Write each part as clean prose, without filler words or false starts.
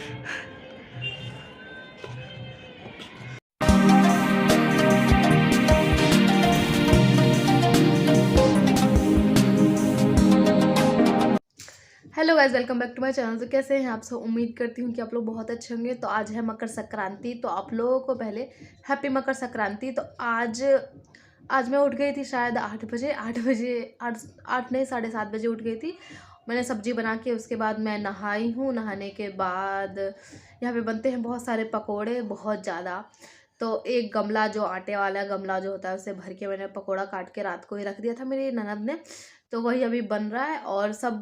Hello guys, welcome back to my channel. तो कैसे हैं आप सब? उम्मीद करती हूँ कि आप लोग बहुत अच्छे होंगे। तो आज है मकर संक्रांति, तो आप लोगों को पहले हैप्पी मकर संक्रांति। तो आज मैं उठ गई थी शायद 8 बजे, 8 नहीं 7:30 बजे उठ गई थी। मैंने सब्जी बना के उसके बाद मैं नहाई हूँ। नहाने के बाद यहाँ पे बनते हैं बहुत सारे पकोड़े, बहुत ज़्यादा। तो एक गमला, जो आटे वाला गमला जो होता है, उसे भर के मैंने पकोड़ा काट के रात को ही रख दिया था मेरी ननद ने। तो वही अभी बन रहा है और सब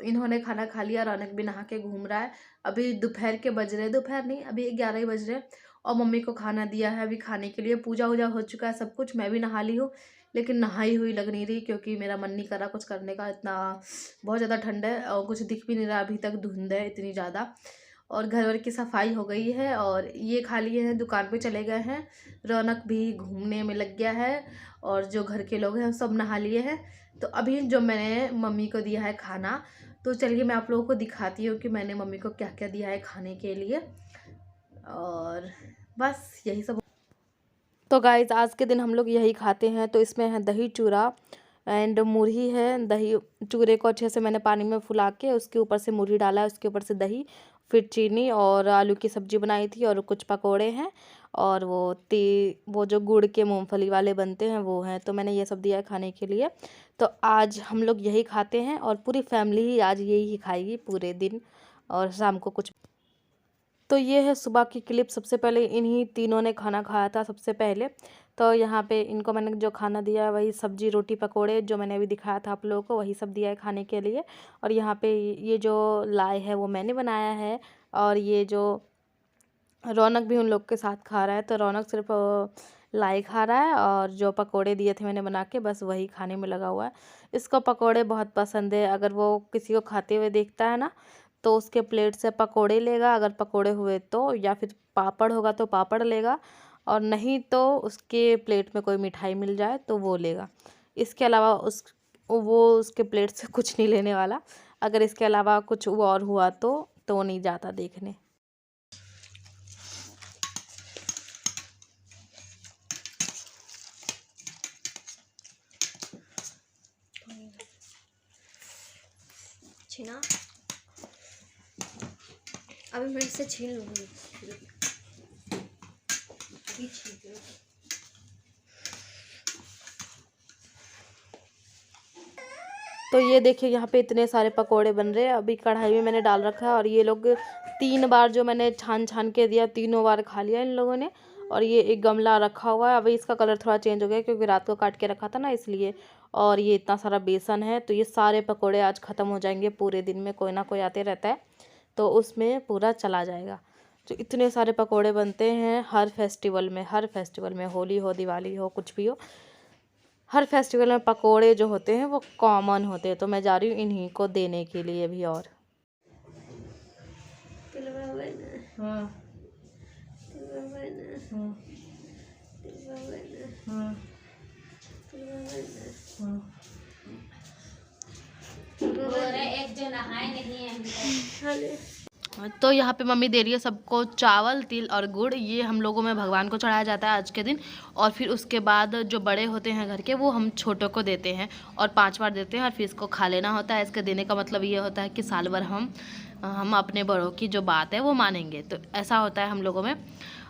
इन्होंने खाना खा लिया। रौनक भी नहा के घूम रहा है। अभी दोपहर के बज रहे, दोपहर नहीं, अभी 11 ही बज रहे। और मम्मी को खाना दिया है अभी खाने के लिए। पूजा वूजा हो चुका है सब कुछ। मैं भी नहा ली हूँ, लेकिन नहाई हुई लग नहीं रही क्योंकि मेरा मन नहीं कर रहा कुछ करने का। इतना बहुत ज़्यादा ठंड है और कुछ दिख भी नहीं रहा, अभी तक धुंध है इतनी ज़्यादा। और घर वर की सफाई हो गई है और ये खा लिए हैं, दुकान पे चले गए हैं। रौनक भी घूमने में लग गया है और जो घर के लोग हैं सब नहा लिए हैं। तो अभी जो मैंने मम्मी को दिया है खाना, तो चलिए मैं आप लोगों को दिखाती हूँ कि मैंने मम्मी को क्या क्या दिया है खाने के लिए। और बस यही सब। तो गाइस, आज के दिन हम लोग यही खाते हैं। तो इसमें है दही चूड़ा एंड मुरही है। दही चूरे को अच्छे से मैंने पानी में फुला के उसके ऊपर से मुरही डाला है, उसके ऊपर से दही, फिर चीनी और आलू की सब्जी बनाई थी और कुछ पकोड़े हैं और वो जो गुड़ के मूंगफली वाले बनते हैं वो हैं। तो मैंने ये सब दिया है खाने के लिए। तो आज हम लोग यही खाते हैं और पूरी फैमिली ही आज यही खाएगी पूरे दिन और शाम को कुछ। तो ये है सुबह की क्लिप। सबसे पहले इन्हीं तीनों ने खाना खाया था सबसे पहले। तो यहाँ पे इनको मैंने जो खाना दिया है वही सब्जी रोटी पकोड़े जो मैंने अभी दिखाया था आप लोगों को, वही सब दिया है खाने के लिए। और यहाँ पे ये जो लाई है वो मैंने बनाया है और ये जो रौनक भी उन लोग के साथ खा रहा है। तो रौनक सिर्फ लाई खा रहा है और जो पकोड़े दिए थे मैंने बना के बस वही खाने में लगा हुआ है। इसको पकोड़े बहुत पसंद है। अगर वो किसी को खाते हुए देखता है ना तो उसके प्लेट से पकोड़े लेगा, अगर पकोड़े हुए तो, या फिर पापड़ होगा तो पापड़ लेगा, और नहीं तो उसके प्लेट में कोई मिठाई मिल जाए तो वो लेगा। इसके अलावा वो उसके प्लेट से कुछ नहीं लेने वाला। अगर इसके अलावा कुछ और हुआ तो वो नहीं जाता देखने। छीना, अभी मैं इसे छीन लूँगी। तो ये देखिए यहाँ पे इतने सारे पकोड़े बन रहे हैं। अभी कढ़ाई में मैंने डाल रखा है और ये लोग 3 बार जो मैंने छान छान के दिया, तीनों बार खा लिया इन लोगों ने। और ये एक गमला रखा हुआ है। अभी इसका कलर थोड़ा चेंज हो गया क्योंकि रात को काट के रखा था ना, इसलिए। और ये इतना सारा बेसन है। तो ये सारे पकोड़े आज ख़त्म हो जाएंगे। पूरे दिन में कोई ना कोई आते रहता है तो उसमें पूरा चला जाएगा। तो इतने सारे पकोड़े बनते हैं हर फेस्टिवल में, हर फेस्टिवल में, होली हो, दिवाली हो, कुछ भी हो, हर फेस्टिवल में पकोड़े जो होते हैं वो कॉमन होते हैं। तो मैं जा रही हूँ इन्हीं को देने के लिए भी। और हाँ एक जो नहाए नहीं है। तो यहाँ पे मम्मी दे रही है सबको चावल, तिल और गुड़। ये हम लोगों में भगवान को चढ़ाया जाता है आज के दिन। और फिर उसके बाद जो बड़े होते हैं घर के, वो हम छोटों को देते हैं और 5 बार देते हैं और फिर इसको खा लेना होता है। इसके देने का मतलब ये होता है कि साल भर हम अपने बड़ों की जो बात है वो मानेंगे। तो ऐसा होता है हम लोगों में।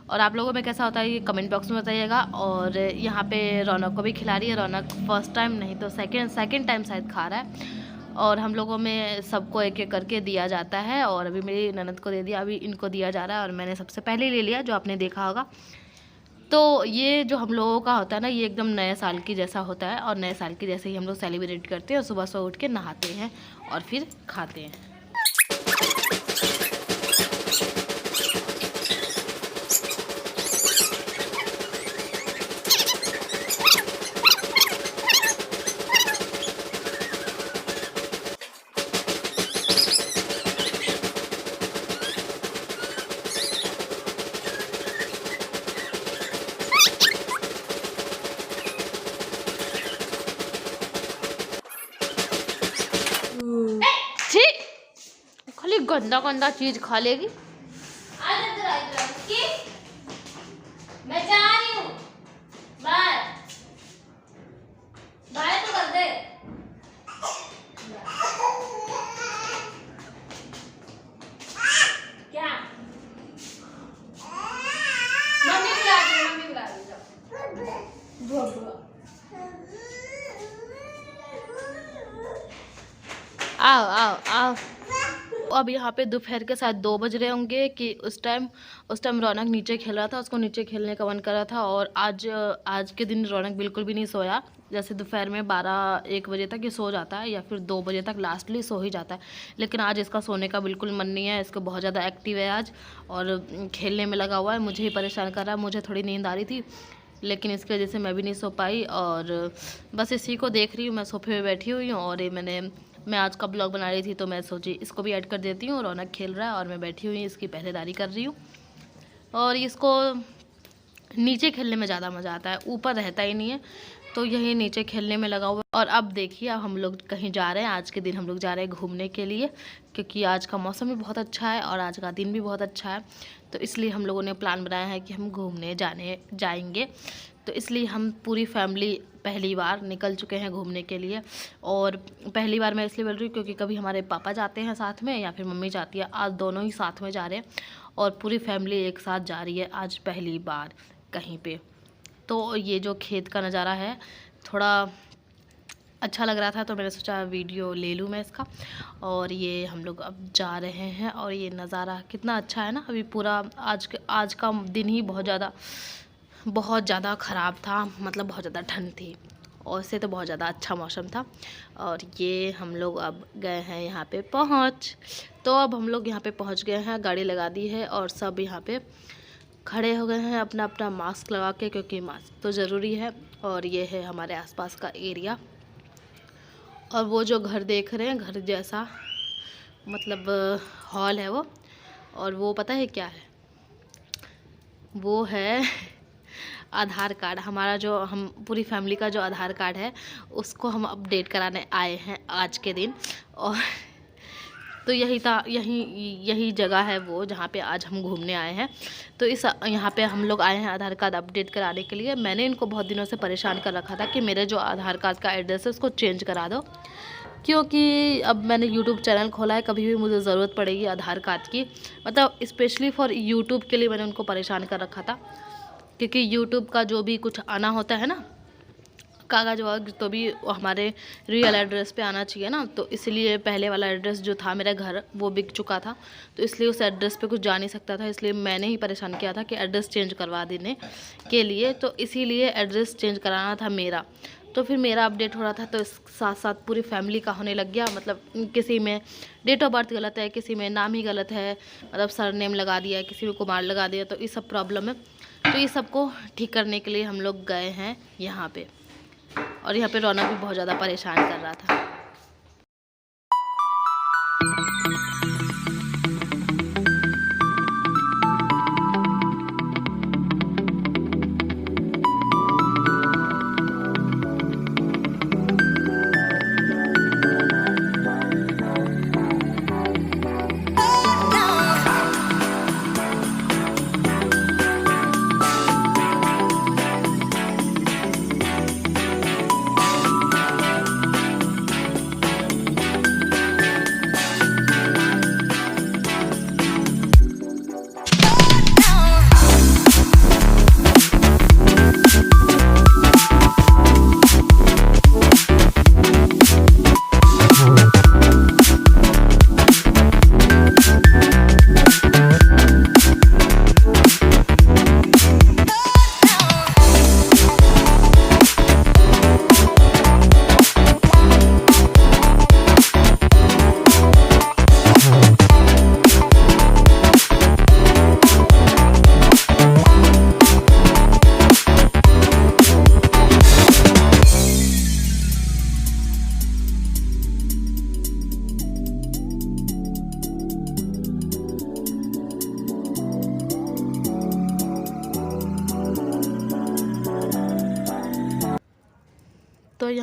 और आप लोगों में कैसा होता है ये कमेंट बॉक्स में बताइएगा। और यहाँ पे रौनक को भी खिला रही है। रौनक फर्स्ट टाइम नहीं तो सेकेंड टाइम शायद खा रहा है। और हम लोगों में सबको एक एक करके दिया जाता है। और अभी मेरी ननद को दे दिया, अभी इनको दिया जा रहा है और मैंने सबसे पहले ले लिया, जो आपने देखा होगा। तो ये जो हम लोगों का होता है ना, ये एकदम नए साल की जैसा होता है और नए साल की जैसे ही हम लोग सेलिब्रेट करते हैं और सुबह सुबह उठ के नहाते हैं और फिर खाते हैं। छी, खाली गंदा गंदा चीज खा लेगी। कि मैं जा रही हूँ। बाय बाय तो कर दे। क्या मम्मी बुला रही है, मम्मी बुला रही है। जाओ आओ आओ आओ। अब यहाँ पे दोपहर के साथ 2 बज रहे होंगे कि उस टाइम रौनक नीचे खेल रहा था, उसको नीचे खेलने का मन कर रहा था। और आज के दिन रौनक बिल्कुल भी नहीं सोया। जैसे दोपहर में 12-1 बजे तक ये सो जाता है या फिर 2 बजे तक लास्टली सो ही जाता है, लेकिन आज इसका सोने का बिल्कुल मन नहीं है। इसको बहुत ज़्यादा एक्टिव है आज और खेलने में लगा हुआ है। मुझे ही परेशान कर रहा है। मुझे थोड़ी नींद आ रही थी, लेकिन इसकी वजह से मैं भी नहीं सो पाई और बस इसी को देख रही हूँ। मैं सोफे में बैठी हुई हूँ और ये मैं आज का ब्लॉग बना रही थी, तो मैं सोची इसको भी ऐड कर देती हूँ। रौनक खेल रहा है और मैं बैठी हुई इसकी पहरेदारी कर रही हूँ। और इसको नीचे खेलने में ज़्यादा मज़ा आता है, ऊपर रहता ही नहीं है, तो यही नीचे खेलने में लगा हुआ है। और अब देखिए, अब हम लोग कहीं जा रहे हैं। आज के दिन हम लोग जा रहे हैं घूमने के लिए, क्योंकि आज का मौसम भी बहुत अच्छा है और आज का दिन भी बहुत अच्छा है। तो इसलिए हम लोगों ने प्लान बनाया है कि हम घूमने जाएंगे। तो इसलिए हम पूरी फैमिली पहली बार निकल चुके हैं घूमने के लिए। और पहली बार मैं इसलिए बोल रही हूँ क्योंकि कभी हमारे पापा जाते हैं साथ में या फिर मम्मी जाती है। आज दोनों ही साथ में जा रहे हैं और पूरी फैमिली एक साथ जा रही है आज पहली बार कहीं पे। तो ये जो खेत का नज़ारा है थोड़ा अच्छा लग रहा था, तो मैंने सोचा वीडियो ले लूँ मैं इसका। और ये हम लोग अब जा रहे हैं और ये नज़ारा कितना अच्छा है ना। अभी पूरा आज का दिन ही बहुत ज़्यादा ख़राब था, मतलब बहुत ज़्यादा ठंड थी, और इससे तो बहुत ज़्यादा अच्छा मौसम था। और ये हम लोग अब गए हैं यहाँ पे पहुँच। तो अब हम लोग यहाँ पे पहुँच गए हैं, गाड़ी लगा दी है और सब यहाँ पे खड़े हो गए हैं अपना अपना मास्क लगा के, क्योंकि मास्क तो ज़रूरी है। और ये है हमारे आसपास का एरिया। और वो जो घर देख रहे हैं, घर जैसा मतलब हॉल है वो। और वो पता है क्या है? वो है आधार कार्ड। हमारा जो हम पूरी फैमिली का जो आधार कार्ड है उसको हम अपडेट कराने आए हैं आज के दिन। और तो यही जगह है वो जहाँ पे आज हम घूमने आए हैं। तो यहाँ पे हम लोग आए हैं आधार कार्ड अपडेट कराने के लिए। मैंने इनको बहुत दिनों से परेशान कर रखा था कि मेरे जो आधार कार्ड का एड्रेस है उसको चेंज करा दो, क्योंकि अब मैंने यूट्यूब चैनल खोला है। कभी भी मुझे ज़रूरत पड़ेगी आधार कार्ड की, मतलब स्पेशली फॉर यूट्यूब के लिए मैंने उनको परेशान कर रखा था, क्योंकि यूट्यूब का जो भी कुछ आना होता है ना, कागज़ वागज, तो भी हमारे रियल एड्रेस पे आना चाहिए ना। तो इसलिए पहले वाला एड्रेस जो था मेरा घर वो बिक चुका था, तो इसलिए उस एड्रेस पे कुछ जा नहीं सकता था। इसलिए मैंने ही परेशान किया था कि एड्रेस चेंज करवा देने के लिए। तो इसीलिए एड्रेस चेंज कराना था मेरा। तो फिर मेरा अपडेट हो रहा था, तो इस साथ साथ पूरी फैमिली का होने लग गया। मतलब किसी में डेट ऑफ बर्थ गलत है, किसी में नाम ही गलत है, मतलब सरनेम लगा दिया है, किसी में कुमार लगा दिया। तो ये सब प्रॉब्लम है। तो ये सबको ठीक करने के लिए हम लोग गए हैं यहाँ पे। और यहाँ पे रौनक भी बहुत ज़्यादा परेशान कर रहा था।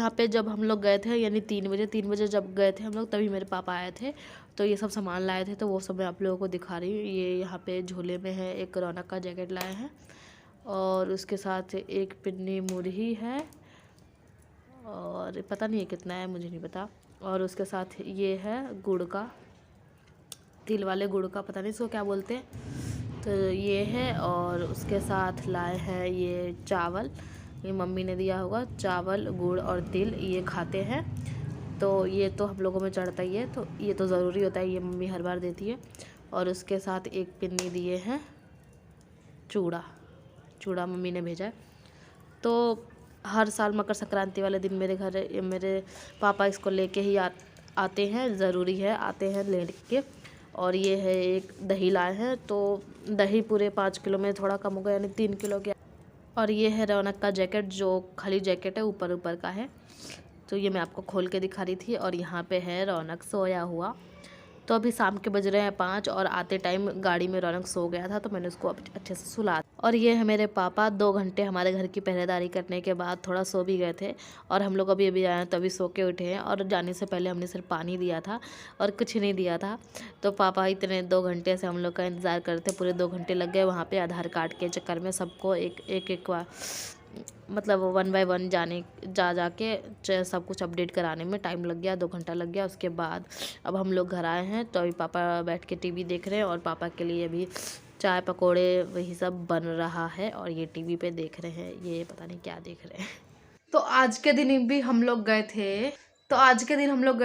यहाँ पे जब हम लोग गए थे यानी 3 बजे जब गए थे हम लोग, तभी मेरे पापा आए थे। तो ये सब सामान लाए थे, तो वो सब मैं आप लोगों को दिखा रही हूँ। ये यहाँ पे झोले में है, एक रौनक का जैकेट लाए हैं और उसके साथ एक पिन्नी मुरही है और पता नहीं है कितना है, मुझे नहीं पता। और उसके साथ ये है गुड़ का, तिल वाले गुड़ का, पता नहीं इसको क्या बोलते हैं। तो ये है और उसके साथ लाए हैं ये चावल, ये मम्मी ने दिया होगा। चावल, गुड़ और तिल ये खाते हैं, तो ये तो हम लोगों में चढ़ता ही है, तो ये तो ज़रूरी होता है, ये मम्मी हर बार देती है। और उसके साथ एक पिन्नी दिए हैं चूड़ा मम्मी ने भेजा है। तो हर साल मकर संक्रांति वाले दिन मेरे घर मेरे पापा इसको लेके ही आते हैं, ज़रूरी है, आते हैं लेके। और ये है एक दही लाए हैं, तो दही पूरे 5 किलो में थोड़ा कम होगा, यानी 3 किलो के। और ये है रौनक का जैकेट, जो खाली जैकेट है, ऊपर का है। तो ये मैं आपको खोल के दिखा रही थी। और यहाँ पे है रौनक सोया हुआ। तो अभी शाम के बज रहे हैं 5 और आते टाइम गाड़ी में रौनक सो गया था, तो मैंने उसको अच्छे से सुला। और ये है मेरे पापा, 2 घंटे हमारे घर की पहरेदारी करने के बाद थोड़ा सो भी गए थे। और हम लोग अभी आए तो अभी सो के उठे हैं। और जाने से पहले हमने सिर्फ पानी दिया था और कुछ नहीं दिया था। तो पापा इतने 2 घंटे से हम लोग का इंतज़ार करते, पूरे 2 घंटे लग गए वहाँ पर आधार कार्ड के चक्कर में। सबको एक बार मतलब 1 बाय 1 जाके सब कुछ अपडेट कराने में टाइम लग गया, 2 घंटा लग गया। उसके बाद अब हम लोग घर आए हैं, तो अभी पापा बैठ के टीवी देख रहे हैं और पापा के लिए अभी चाय पकोड़े वही सब बन रहा है और ये टीवी पे देख रहे हैं, ये पता नहीं क्या देख रहे हैं। तो आज के दिन भी हम लोग गए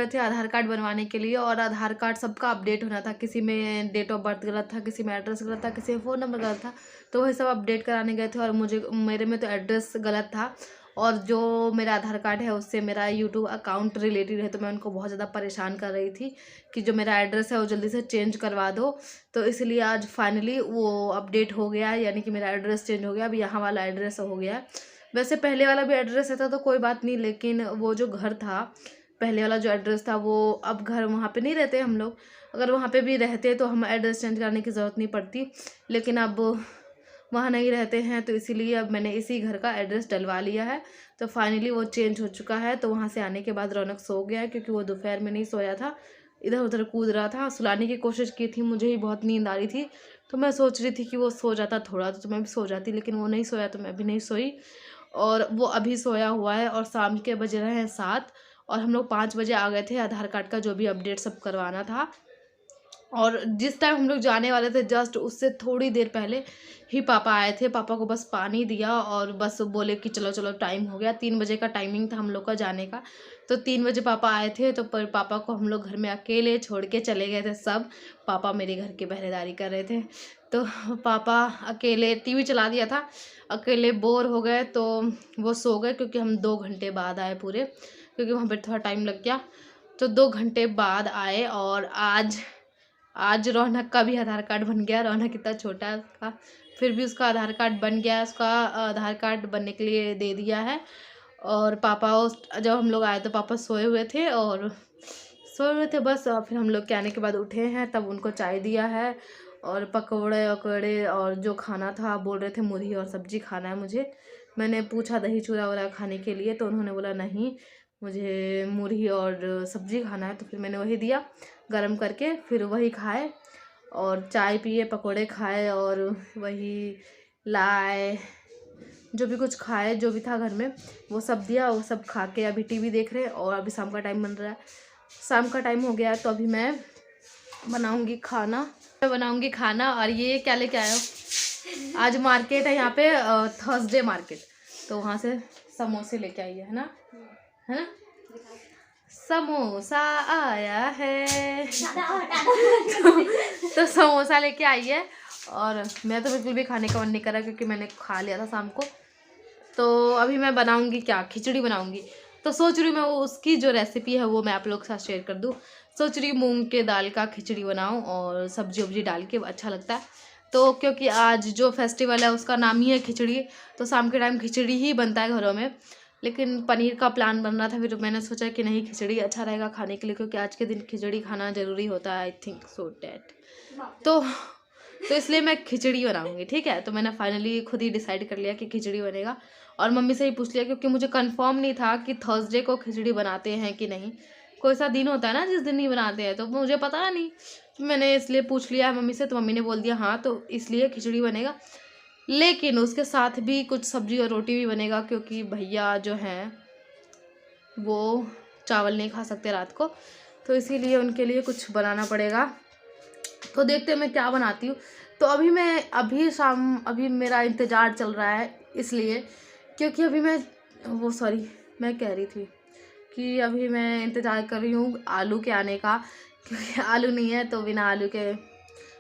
थे आधार कार्ड बनवाने के लिए। और आधार कार्ड सबका अपडेट होना था, किसी में डेट ऑफ बर्थ गलत था, किसी में एड्रेस गलत था, किसी में फ़ोन नंबर गलत था, तो वही सब अपडेट कराने गए थे। और मेरे में तो एड्रेस गलत था और जो मेरा आधार कार्ड है उससे मेरा यूट्यूब अकाउंट रिलेटेड है, तो मैं उनको बहुत ज़्यादा परेशान कर रही थी कि जो मेरा एड्रेस है वो जल्दी से चेंज करवा दो। तो इसलिए आज फाइनली वो अपडेट हो गया, यानी कि मेरा एड्रेस चेंज हो गया, अब यहाँ वाला एड्रेस हो गया। वैसे पहले वाला भी एड्रेस था तो कोई बात नहीं, लेकिन वो जो घर था, पहले वाला जो एड्रेस था, वो अब घर वहाँ पे नहीं रहते हम लोग। अगर वहाँ पे भी रहते तो हम एड्रेस चेंज करने की ज़रूरत नहीं पड़ती, लेकिन अब वहाँ नहीं रहते हैं, तो इसीलिए अब मैंने इसी घर का एड्रेस डलवा लिया है। तो फाइनली वो चेंज हो चुका है। तो वहाँ से आने के बाद रौनक सो गया है, क्योंकि वो दोपहर में नहीं सोया था, इधर उधर कूद रहा था। सुलाने की कोशिश की थी, मुझे ही बहुत नींद आ रही थी, तो मैं सोच रही थी कि वो सो जाता थोड़ा तो मैं भी सो जाती, लेकिन वो नहीं सोया, तो मैं भी नहीं सोई। और वो अभी सोया हुआ है और शाम के बज रहे हैं 7 और हम लोग 5 बजे आ गए थे आधार कार्ड का जो भी अपडेट सब करवाना था। और जिस टाइम हम लोग जाने वाले थे जस्ट उससे थोड़ी देर पहले ही पापा आए थे। पापा को बस पानी दिया और बस बोले कि चलो चलो टाइम हो गया। 3 बजे का टाइमिंग था हम लोग का जाने का, तो 3 बजे पापा आए थे। तो पर पापा को हम लोग घर में अकेले छोड़ के चले गए थे सब। पापा मेरे घर की पहरेदारी कर रहे थे, तो पापा अकेले टीवी चला दिया था, अकेले बोर हो गए तो वो सो गए, क्योंकि हम 2 घंटे बाद आए पूरे, क्योंकि वहाँ पर थोड़ा टाइम लग गया। तो 2 घंटे बाद आए और आज रौनक का भी आधार कार्ड बन गया। रौनक इतना छोटा है उसका, फिर भी उसका आधार कार्ड बन गया। उसका आधार कार्ड बनने के लिए दे दिया है। और पापा जब हम लोग आए तो पापा सोए हुए थे बस। फिर हम लोग के आने के बाद उठे हैं, तब उनको चाय दिया है और पकौड़े वकौड़े और जो खाना था, बोल रहे थे मुरही और सब्जी खाना है मुझे। मैंने पूछा दही चूड़ा वाला खाने के लिए, तो उन्होंने बोला नहीं मुझे मुरही और सब्जी खाना है। तो फिर मैंने वही दिया गरम करके, फिर वही खाए और चाय पिए, पकोड़े खाए और वही लाए, जो भी कुछ खाए, जो भी था घर में वो सब दिया। वो सब खा के अभी टीवी देख रहे हैं। और अभी शाम का टाइम बन रहा है, शाम का टाइम हो गया, तो अभी मैं बनाऊंगी खाना। और ये क्या लेके आया हो? आज मार्केट है यहाँ पे, थर्सडे मार्केट, तो वहाँ से समोसे लेके आई है ना, समोसा आया है। तो समोसा लेके आई है। और मैं तो बिल्कुल भी खाने का मन नहीं कर रहा, क्योंकि मैंने खा लिया था शाम को। तो अभी मैं बनाऊंगी क्या, खिचड़ी बनाऊंगी। तो सोच रही हूँ मैं उसकी जो रेसिपी है वो मैं आप लोग के साथ शेयर कर दूँ। सोच रही हूँ मूंग के दाल का खिचड़ी बनाऊँ और सब्जी वब्जी डाल के, अच्छा लगता है। तो क्योंकि आज जो फेस्टिवल है उसका नाम ही है खिचड़ी, तो शाम के टाइम खिचड़ी ही बनता है घरों में। लेकिन पनीर का प्लान बन रहा था, फिर मैंने सोचा कि नहीं खिचड़ी अच्छा रहेगा खाने के लिए, क्योंकि आज के दिन खिचड़ी खाना ज़रूरी होता है, आई थिंक सो डैट। तो इसलिए मैं खिचड़ी बनाऊंगी, ठीक है। तो मैंने फाइनली खुद ही डिसाइड कर लिया कि खिचड़ी बनेगा। और मम्मी से ही पूछ लिया क्योंकि मुझे कंफर्म नहीं था कि थर्सडे को खिचड़ी बनाते हैं कि नहीं। कोई सा दिन होता है ना जिस दिन नहीं बनाते हैं, तो मुझे पता नहीं, मैंने इसलिए पूछ लिया मम्मी से, तो मम्मी ने बोल दिया हाँ तो इसलिए खिचड़ी बनेगा, लेकिन उसके साथ भी कुछ सब्जी और रोटी भी बनेगा क्योंकि भैया जो हैं वो चावल नहीं खा सकते रात को, तो इसीलिए उनके लिए कुछ बनाना पड़ेगा। तो देखते हैं मैं क्या बनाती हूँ। तो अभी मेरा इंतज़ार चल रहा है, इसलिए क्योंकि अभी मैं कह रही थी कि अभी मैं इंतज़ार कर रही हूँ आलू के आने का, क्योंकि आलू नहीं है तो बिना आलू के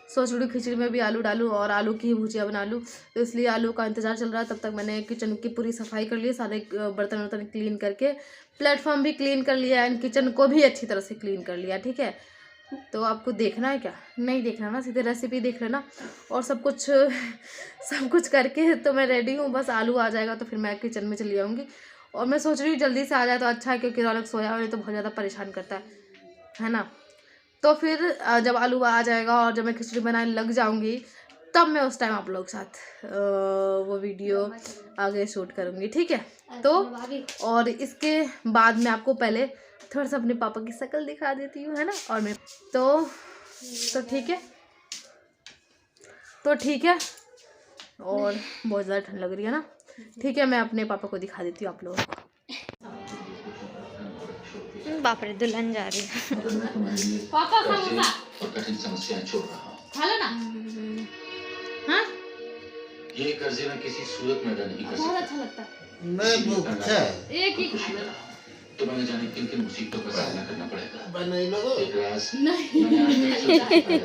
सोच रही हूँ खिचड़ी में भी आलू डालूँ और आलू की भुजिया बना लूँ, तो इसलिए आलू का इंतज़ार चल रहा है। तब तक मैंने किचन की पूरी सफाई कर ली, सारे बर्तन वर्तन क्लीन करके, प्लेटफॉर्म भी क्लीन कर लिया एंड किचन को भी अच्छी तरह से क्लीन कर लिया। ठीक है, तो आपको देखना है क्या? नहीं देखना ना, सीधे रेसिपी देख लेना। और सब कुछ करके तो मैं रेडी हूँ, बस आलू आ जाएगा तो फिर मैं किचन में चली जाऊँगी। और मैं सोच रही हूँ जल्दी से आ जाए तो अच्छा है, क्योंकि रौनक सोया हुआ है तो बहुत ज़्यादा परेशान करता है ना। तो फिर जब आलू आ जाएगा और जब मैं खिचड़ी बनाने लग जाऊँगी, तब मैं उस टाइम आप लोग के साथ वो वीडियो आगे शूट करूँगी। ठीक है, तो और इसके बाद मैं आपको पहले थोड़ा सा अपने पापा की शक्ल दिखा देती हूँ, है ना। और मैं तो ठीक है और बहुत ज़्यादा ठंड लग रही है ना। ठीक है, मैं अपने पापा को दिखा देती हूँ आप लोगों को। बाप रे, दुल्हन जा रही है। पापा समोसा और कठिन समस्याएं छोड़ रहा हूँ, खा लो ना। हाँ, ये कर्जे में किसी सूरत में अदा नहीं कर सकता। बहुत अच्छा लगता है। मैं वो अच्छा है, एक ही खा लो। तो मैंने जाने किन मुसीबतों का सामना करना पड़ेगा। एक राज नहीं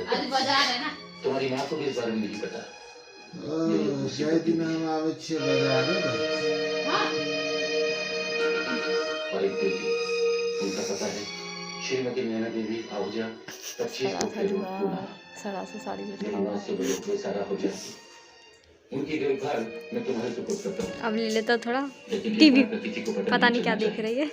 आज बाजार है ना, तुम्हारी माँ को भी इस बारे में नहीं पता। शायद दिन हम आवे छे बाजार है। हाँ, और एक बेटी, उनका पता है श्रीमती नैना देवी आहूजा 25 को सड़ा से साड़ी में सारा हो जाए। उनकी देखभाल मैं तुम्हारे सुपुर्द करता हूं। अब ले लेता थोड़ा टीवी, पता नहीं क्या देख रही है।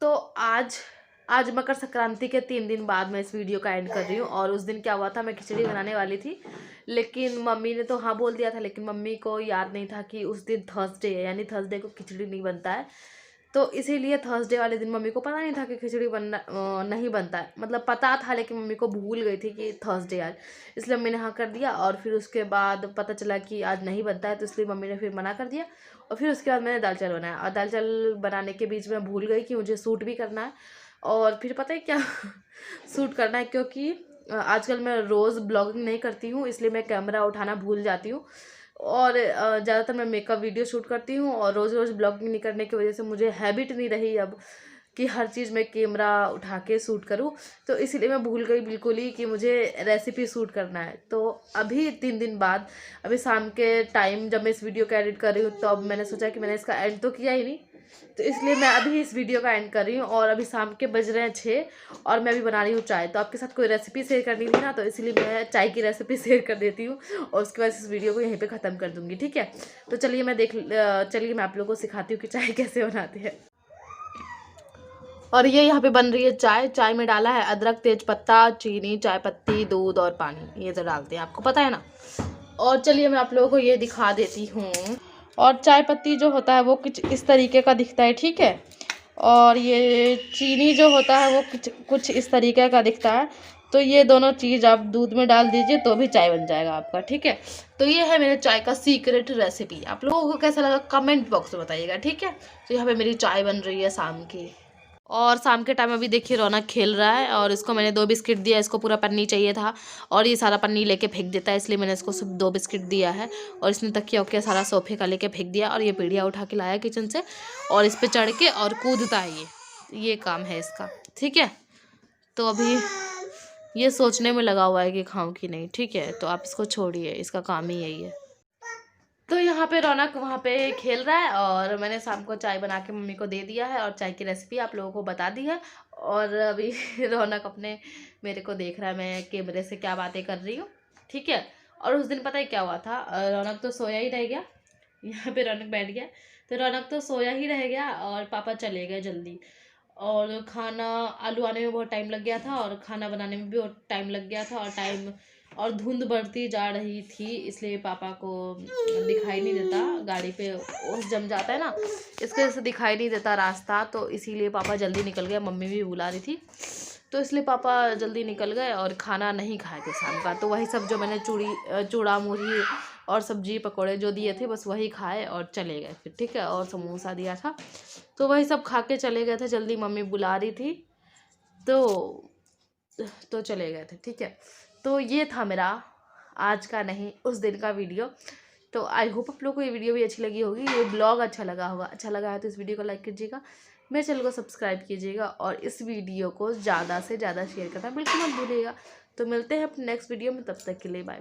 तो आज मकर संक्रांति के 3 दिन बाद मैं इस वीडियो का एंड कर रही हूँ। और उस दिन क्या हुआ था, मैं खिचड़ी बनाने वाली थी, लेकिन मम्मी ने तो हाँ बोल दिया था, लेकिन मम्मी को याद नहीं था कि उस दिन थर्सडे है, यानी थर्सडे को खिचड़ी नहीं बनता है। तो इसीलिए थर्सडे वाले दिन मम्मी को पता नहीं था कि खिचड़ी नहीं बनता है, मतलब पता था लेकिन मम्मी को भूल गई थी कि थर्सडे आज, इसलिए मम्मी ने हाँ कर दिया। और फिर उसके बाद पता चला कि आज नहीं बनता है, तो इसलिए मम्मी ने फिर मना कर दिया। और फिर उसके बाद मैंने दाल चावल बनाया, और दाल चावल बनाने के बीच में भूल गई कि मुझे सूट भी करना है। और फिर पता है क्या सूट करना है, क्योंकि आजकल मैं रोज़ ब्लॉगिंग नहीं करती हूँ, इसलिए मैं कैमरा उठाना भूल जाती हूँ। और ज़्यादातर मैं मेकअप वीडियो शूट करती हूँ, और रोज़ रोज़ ब्लॉगिंग नहीं करने की वजह से मुझे हैबिट नहीं रही अब कि हर चीज़ में कैमरा उठा के शूट करूँ। तो इसीलिए मैं भूल गई बिल्कुल ही कि मुझे रेसिपी शूट करना है। तो अभी 3 दिन बाद, अभी शाम के टाइम जब मैं इस वीडियो का एडिट कर रही हूँ, तो अब मैंने सोचा कि मैंने इसका एंड तो किया ही नहीं, तो इसलिए मैं अभी इस वीडियो का एंड कर रही हूँ। और अभी शाम के बज रहे हैं 6 और मैं अभी बना रही हूँ चाय। तो आपके साथ कोई रेसिपी शेयर करनी थी ना, तो इसलिए मैं चाय की रेसिपी शेयर कर देती हूँ, और उसके बाद इस वीडियो को यहीं पे ख़त्म कर दूँगी। ठीक है, तो चलिए मैं आप लोगों को सिखाती हूँ कि चाय कैसे बनाते हैं। और ये यहाँ पे बन रही है चाय में डाला है अदरक, तेज पत्ता, चीनी, चाय पत्ती, दूध और पानी, ये तो डालते हैं, आपको पता है ना। और चलिए मैं आप लोगों को ये दिखा देती हूँ। और चाय पत्ती जो होता है वो कुछ इस तरीके का दिखता है, ठीक है। और ये चीनी जो होता है वो कुछ इस तरीके का दिखता है। तो ये दोनों चीज़ आप दूध में डाल दीजिए तो भी चाय बन जाएगा आपका, ठीक है। तो ये है मेरे चाय का सीक्रेट रेसिपी। आप लोगों को कैसा लगा कमेंट बॉक्स में बताइएगा, ठीक है। तो यहाँ पे मेरी चाय बन रही है शाम की। और शाम के टाइम अभी देखिए रौनक खेल रहा है, और इसको मैंने 2 बिस्किट दिया, इसको पूरा पन्नी चाहिए था और ये सारा पन्नी लेके फेंक देता है, इसलिए मैंने इसको सिर्फ 2 बिस्किट दिया है। और इसने तकिया उकिया सारा सोफे का लेके फेंक दिया, और ये पीढ़िया उठा के लाया किचन से, और इस पर चढ़ के और कूदता है, ये काम है इसका, ठीक है। तो अभी ये सोचने में लगा हुआ है कि खाऊं कि नहीं, ठीक है। तो आप इसको छोड़िए, इसका काम ही यही है। तो यहाँ पे रौनक वहाँ पे खेल रहा है, और मैंने शाम को चाय बना के मम्मी को दे दिया है, और चाय की रेसिपी आप लोगों को बता दी है। और अभी रौनक अपने मेरे को देख रहा है मैं कैमरे से क्या बातें कर रही हूँ, ठीक है। और उस दिन पता है क्या हुआ था, रौनक तो सोया ही रह गया, यहाँ पे रौनक बैठ गया, तो रौनक तो सोया ही रह गया, और पापा चले गए जल्दी। और खाना आलू आने में बहुत टाइम लग गया था, और खाना बनाने में भी बहुत टाइम लग गया था, और टाइम और धुंध बढ़ती जा रही थी, इसलिए पापा को दिखाई नहीं देता, गाड़ी पे ओस जम जाता है ना, इसके वजह से दिखाई नहीं देता रास्ता, तो इसीलिए पापा जल्दी निकल गए। मम्मी भी बुला रही थी, तो इसलिए पापा जल्दी निकल गए और खाना नहीं खाए थे शाम का। तो वही सब जो मैंने चूड़ा मुरही और सब्जी पकौड़े जो दिए थे बस वही खाए और चले गए फिर, ठीक है। और समोसा दिया था तो वही सब खा के चले गए थे, जल्दी मम्मी बुला रही थी तो चले गए थे, ठीक है। तो ये था मेरा आज का नहीं उस दिन का वीडियो। तो आई होप आप लोग को ये वीडियो भी अच्छी लगी होगी, ये ब्लॉग अच्छा लगा होगा। अच्छा लगा है तो इस वीडियो को लाइक कीजिएगा, मेरे चैनल को सब्सक्राइब कीजिएगा और इस वीडियो को ज़्यादा से ज़्यादा शेयर करना बिल्कुल मत भूलिएगा। तो मिलते हैं अपने नेक्स्ट वीडियो में, तब तक के लिए बाय बाय।